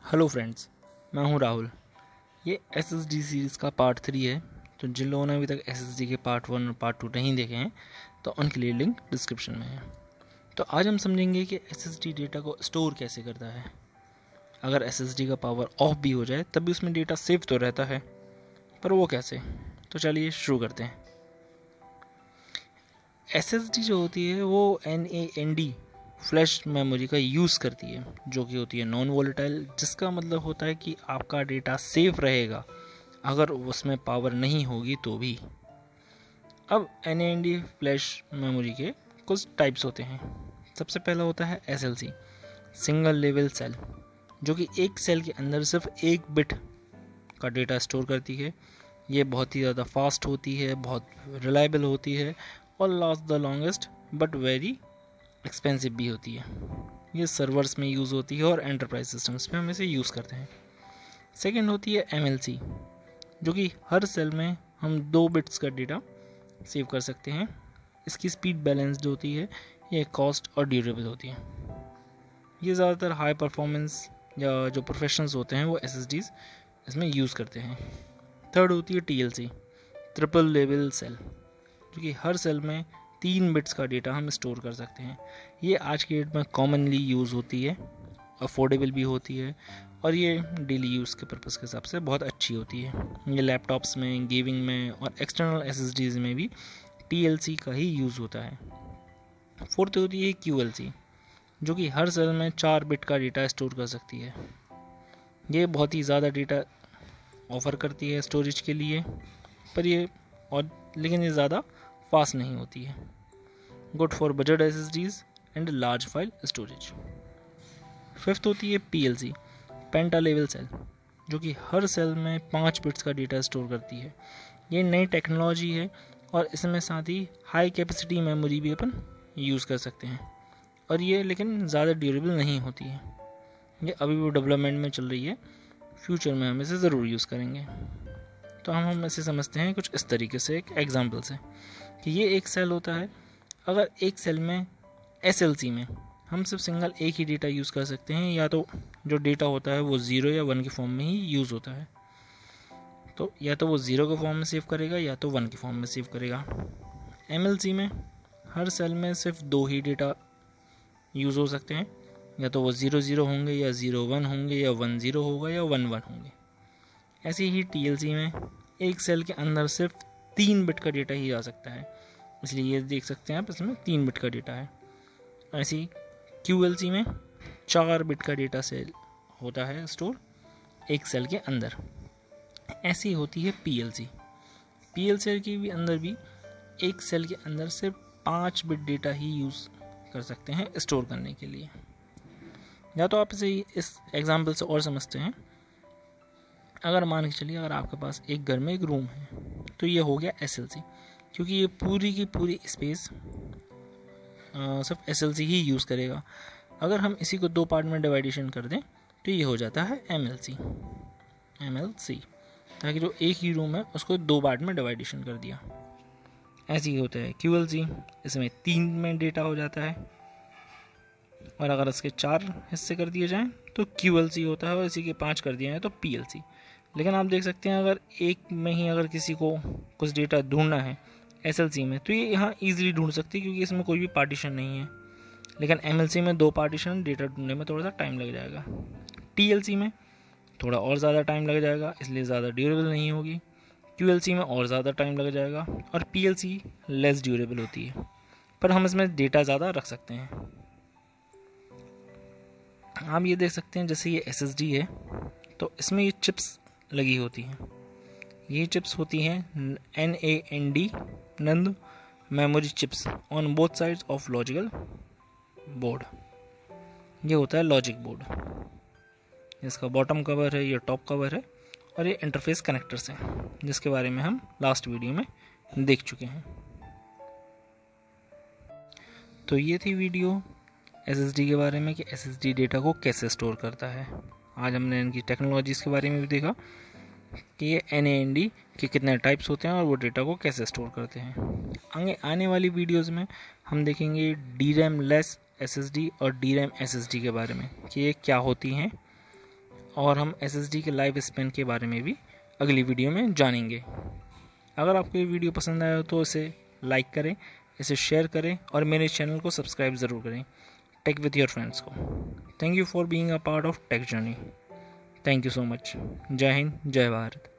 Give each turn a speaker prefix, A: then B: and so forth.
A: Hello friends, मैं हूं राहुल। ये SSD सीरीज़ का पार्ट 3 है। तो जिन लोगों ने अभी तक SSD के पार्ट 1 और पार्ट 2 नहीं देखे हैं तो उनके लिए लिंक डिस्क्रिप्शन में है। तो आज हम समझेंगे कि SSD डेटा को स्टोर कैसे करता है। अगर SSD का पावर ऑफ भी हो जाए तब भी उसमें डेटा सेव तो रहता है, पर वो कैसे। तो चलिए शुरू करते हैं। SSD जो होती है वो NAND फ्लैश मेमोरी का यूज़ करती है, जो कि होती है नॉन वोलेटाइल, जिसका मतलब होता है कि आपका डेटा सेफ रहेगा अगर उसमें पावर नहीं होगी तो भी। अब NAND फ्लैश मेमोरी के कुछ टाइप्स होते हैं। सबसे पहला होता है SLC, सिंगल लेवल सेल, जो कि एक सेल के अंदर सिर्फ एक बिट का डेटा स्टोर करती है। ये बहुत ही ज़्यादा फास्ट होती है, बहुत रिलायबल होती है और last the longest, but very expensive भी होती है। ये सर्वर्स में यूज़ होती है और एंटरप्राइज सिस्टम्स में हम इसे यूज़ करते हैं। सेकेंड होती है MLC, जो कि हर सेल में हम 2 बिट्स का डेटा सेव कर सकते हैं। इसकी स्पीड बैलेंस्ड होती है, ये कॉस्ट और ड्यूरेबल होती है। ये ज़्यादातर हाई परफॉर्मेंस या जो प्रोफेशनल्स होते हैं वो SSDs इसमें यूज़ करते हैं। थर्ड होती है TLC, ट्रिपल लेवल सेल, जो कि हर सेल में 3 बिट्स का डेटा हम स्टोर कर सकते हैं। ये आज के डेट में कॉमनली यूज़ होती है, अफोर्डेबल भी होती है और ये डेली यूज़ के पर्पज़ के हिसाब से बहुत अच्छी होती है। ये लैपटॉप्स में, गेमिंग में और एक्सटर्नल SSDs में भी TLC का ही यूज़ होता है। फोर्थ होती है QLC, जो कि हर सेल में 4 बिट का डेटा स्टोर कर सकती है। ये बहुत ही ज़्यादा डेटा ऑफ़र करती है स्टोरेज के लिए, पर ये लेकिन ये ज़्यादा फास्ट नहीं होती है। Good for budget SSDs and large file storage. Fifth होती है PLC, पेंटा लेवल सेल, जो कि हर सेल में 5 बिट्स का डेटा स्टोर करती है। ये नई टेक्नोलॉजी है और इसमें साथ ही हाई कैपेसिटी मेमोरी भी अपन यूज़ कर सकते हैं, और ये लेकिन ज़्यादा ड्यूरेबल नहीं होती है। ये अभी भी डेवलपमेंट में चल रही है, फ्यूचर में हम इसे ज़रूर यूज़ करेंगे। तो हम इसे समझते हैं कुछ इस तरीके से, एक एग्जांपल से, कि ये एक सेल होता है। अगर एक सेल में SLC में हम सिर्फ सिंगल एक ही डेटा यूज़ कर सकते हैं, या तो जो डेटा होता है वो 0 या 1 के फॉर्म में ही यूज़ होता है। तो या तो वो 0 के फॉर्म में सेव करेगा या तो 1 के फॉर्म में सेव करेगा। MLC में हर सेल में सिर्फ 2 ही डेटा यूज़ हो सकते हैं, या तो वो 0 होंगे या 0 होंगे या 1 होगा या 1 होंगे। ऐसे ही TLC में एक सेल के अंदर सिर्फ 3 बिट का डेटा ही आ सकता है, इसलिए ये देख सकते हैं आप, इसमें 3 बिट का डेटा है। ऐसे ही QLC में 4 बिट का डेटा सेल होता है स्टोर एक सेल के अंदर। ऐसी होती है PLC के भी अंदर भी एक सेल के अंदर सिर्फ 5 बिट डेटा ही यूज़ कर सकते हैं स्टोर करने के लिए। या तो आप इसे इस एग्जाम्पल से और समझते हैं। अगर मान के चलिए, अगर आपके पास एक घर में एक रूम है, तो ये हो गया SLC, क्योंकि ये पूरी की पूरी स्पेस सिर्फ SLC ही यूज़ करेगा। अगर हम इसी को 2 पार्ट में डिवाइडेशन कर दें तो ये हो जाता है MLC, ताकि जो एक ही रूम है उसको 2 पार्ट में डिवाइडेशन कर दिया। ऐसे ही होता है QLC, इसमें 3 में डेटा हो जाता है, और अगर इसके 4 हिस्से कर दिए जाएँ तो QLC होता है, और इसी के 5 कर दिए जाए तो PLC। लेकिन आप देख सकते हैं, अगर एक में ही अगर किसी को कुछ डेटा ढूंढना है SLC में, तो ये यहाँ ईजिली ढूंढ सकती है, क्योंकि इसमें कोई भी पार्टीशन नहीं है। लेकिन MLC में 2 पार्टीशन, डेटा ढूंढने में थोड़ा सा टाइम लग जाएगा। TLC में थोड़ा और ज़्यादा टाइम लग जाएगा, इसलिए ज़्यादा ड्यूरेबल नहीं होगी। QLC में और ज़्यादा टाइम लग जाएगा, और PLC लेस ड्यूरेबल होती है, पर हम इसमें डेटा ज़्यादा रख सकते हैं। आप ये देख सकते हैं, जैसे ये SSD है तो इसमें ये चिप्स लगी होती हैं। ये चिप्स होती हैं NAND memory chips on both sides of logical board. ये होता है लॉजिक बोर्ड। इसका बॉटम कवर है, ये टॉप कवर है, और ये इंटरफेस कनेक्टर्स हैं, जिसके बारे में हम लास्ट वीडियो में देख चुके हैं। तो ये थी वीडियो SSD के बारे में, कि SSD डेटा को कैसे स्टोर करता है। आज हमने इनकी टेक्नोलॉजीज़ के बारे में भी देखा कि ये NAND के कितने टाइप्स होते हैं और वो डेटा को कैसे स्टोर करते हैं। आगे आने वाली वीडियोस में हम देखेंगे DRAM लेस SSD और DRAM SSD के बारे में, कि ये क्या होती हैं और हम SSD के लाइफ स्पेन के बारे में भी अगली वीडियो में जानेंगे। अगर आपको ये वीडियो पसंद आया हो तो इसे लाइक करें, इसे शेयर करें और मेरे चैनल को सब्सक्राइब ज़रूर करें टेक विथ योर फ्रेंड्स को। Thank you for being a part of tech journey. Thank you so much. जय हिंद, जय भारत।